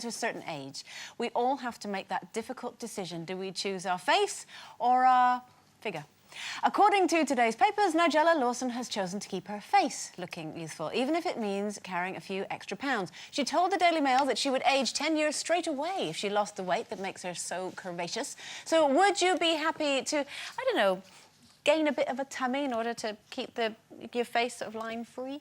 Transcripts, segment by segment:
to a certain age, we all have to make that difficult decision. Do we choose our face or our figure? According to today's papers, Nigella Lawson has chosen to keep her face looking youthful, even if it means carrying a few extra pounds. She told the Daily Mail that she would age 10 years straight away if she lost the weight that makes her so curvaceous. So would you be happy to, I don't know, gain a bit of a tummy in order to keep your face sort of line-free?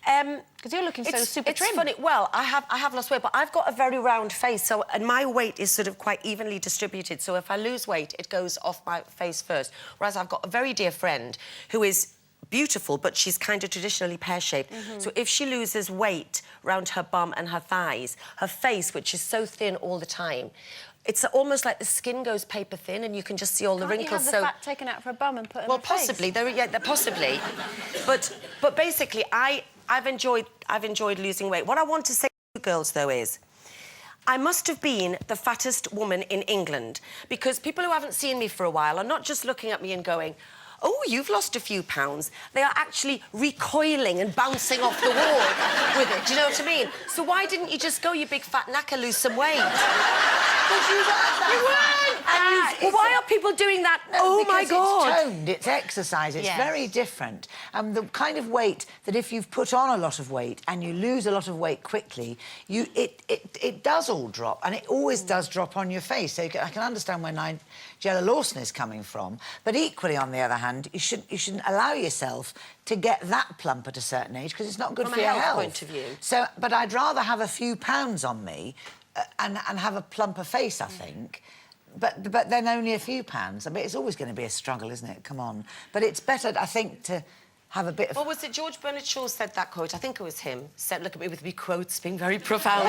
Because you're looking so super trim. It's funny. Well, I have lost weight, but I've got a very round face, and my weight is sort of quite evenly distributed. So if I lose weight, it goes off my face first. Whereas I've got a very dear friend who is beautiful, but she's kind of traditionally pear-shaped. So if she loses weight around her bum and her thighs, her face, which is so thin all the time, it's almost like the skin goes paper thin, and you can just see all the wrinkles. You have the fat taken out for a bum and put in well, her face? possibly. Possibly. But basically, I've enjoyed losing weight. What I want to say to you girls, though, is I must have been the fattest woman in England, because people who haven't seen me for a while are not just looking at me and going, oh, you've lost a few pounds. They are actually recoiling and bouncing off the wall with it. Do you know what I mean? So why didn't you just go, you big fat knacker, lose some weight? But you weren't. Well, why are people doing that? No, oh, my God. It's toned, it's exercise, it's very different. The kind of weight that if you've put on a lot of weight and you lose a lot of weight quickly, it does all drop, and it always does drop on your face. So I can understand where Nigella Lawson is coming from, but equally, on the other hand, you shouldn't allow yourself to get that plump at a certain age, because it's not good for your health. From a health point of view. So, but I'd rather have a few pounds on me and have a plumper face, I think. But then only a few pounds. I mean, it's always going to be a struggle, isn't it? Come on. But it's better, I think, to have a bit of... Well, was it George Bernard Shaw said that quote? I think it was him. Said, look at me with me quotes, being very profound.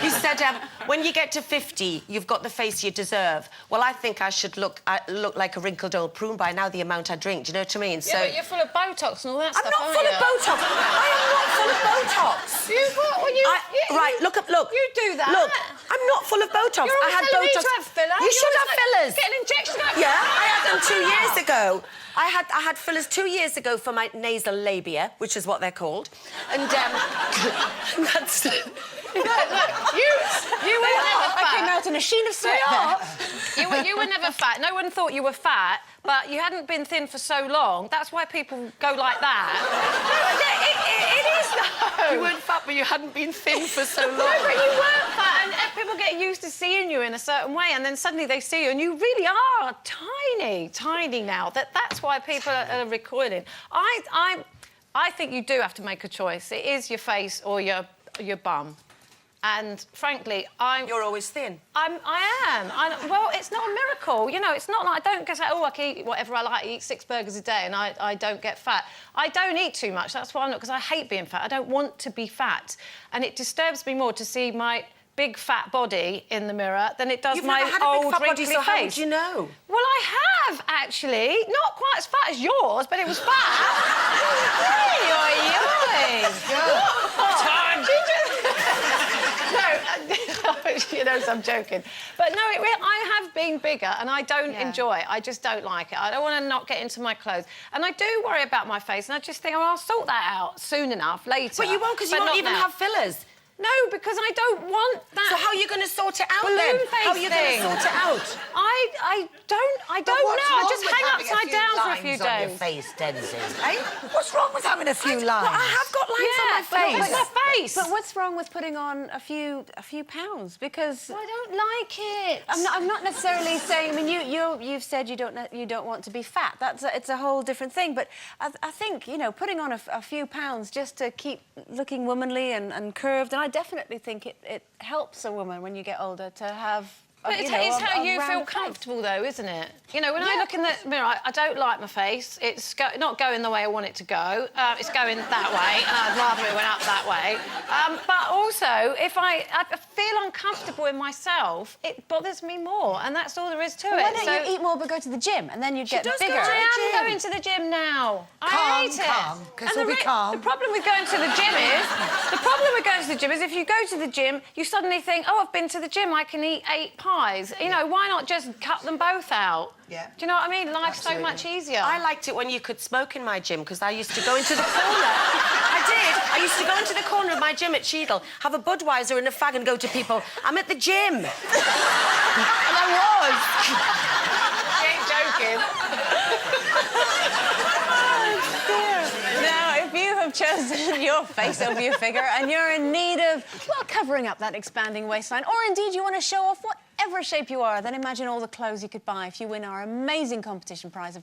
He said, when you get to 50, you've got the face you deserve. Well, I think I should look like a wrinkled old prune by now, the amount I drink. Do you know what I mean? Yeah, but you're full of Botox and all that stuff, I'm not full of Botox. I am not full of Botox. You what? When right, look. You do that. Look, I'm not full of Botox. You're I had telling Botox. me to have fillers. You should have fillers. Get an injection out. Yeah, I had them 2 years ago. I had fillers 2 years ago for my nasal labia, which is what they're called, and that's. Look, you were never fat. I came out in a sheen of sweat there. You were never fat. No one thought you were fat, but you hadn't been thin for so long. That's why people go like that. No, it is though. You weren't fat, but you hadn't been thin for so long. No, but you weren't fat, and people get used to seeing you in a certain way, and then suddenly they see you, and you really are tiny now. That's why people are recoiling. I think you do have to make a choice. It is your face or your bum. And frankly, You're always thin. I am. Well, it's not a miracle. You know, it's not like I don't get oh, I can eat whatever I like. I eat 6 burgers a day and I don't get fat. I don't eat too much. That's why I'm not, because I hate being fat. I don't want to be fat. And it disturbs me more to see my big fat body in the mirror than it does my old wrinkly face. How would you know? Well, I have, actually. Not quite as fat as yours, but it was fat. You know, so I'm joking. But no, I have been bigger and I don't enjoy it. I just don't like it. I don't want to not get into my clothes. And I do worry about my face, and I just think, oh, I'll sort that out soon enough, later. But you won't, because you won't even have fillers. No, because I don't want that. So how are you going to sort it out balloon then? face How are you going to sort it out? I don't know. I just hang upside down for a few days. On your face, Denzi? Eh? What's wrong with having a few lines? Well, I have got lines on my face. But it's my face. But what's wrong with putting on a few pounds? Because I don't like it. I'm not necessarily saying. I mean, you've said you don't want to be fat. It's a whole different thing. But I think, you know, putting on a few pounds just to keep looking womanly and curved, and I definitely think it helps a woman when you get older to have. But it's how you feel comfortable, though, isn't it? You know, when I look in the mirror, I don't like my face. It's not going the way I want it to go. It's going that way, and I'd rather it went up that way. But also, if I feel uncomfortable in myself, it bothers me more, and that's all there is to it. Why don't you eat more but go to the gym, and then you'd get bigger? I am going to the gym now. I hate it. Calm, because we'll be calm. The problem with going to the gym is if you go to the gym, you suddenly think, oh, I've been to the gym, I can eat 8 pies. pies. You know, why not just cut them both out? Yeah. Do you know what I mean? Life's Absolutely. so much easier. I liked it when you could smoke in my gym because I used to go into the corner. I did. I used to go into the corner of my gym at Cheadle, have a Budweiser and a fag and go to people, I'm at the gym. And I was. You ain't joking. Now, if you have chosen your face over your figure and you're in need of, well, covering up that expanding waistline, or indeed you want to show off whatever shape you are, then imagine all the clothes you could buy if you win our amazing competition prize of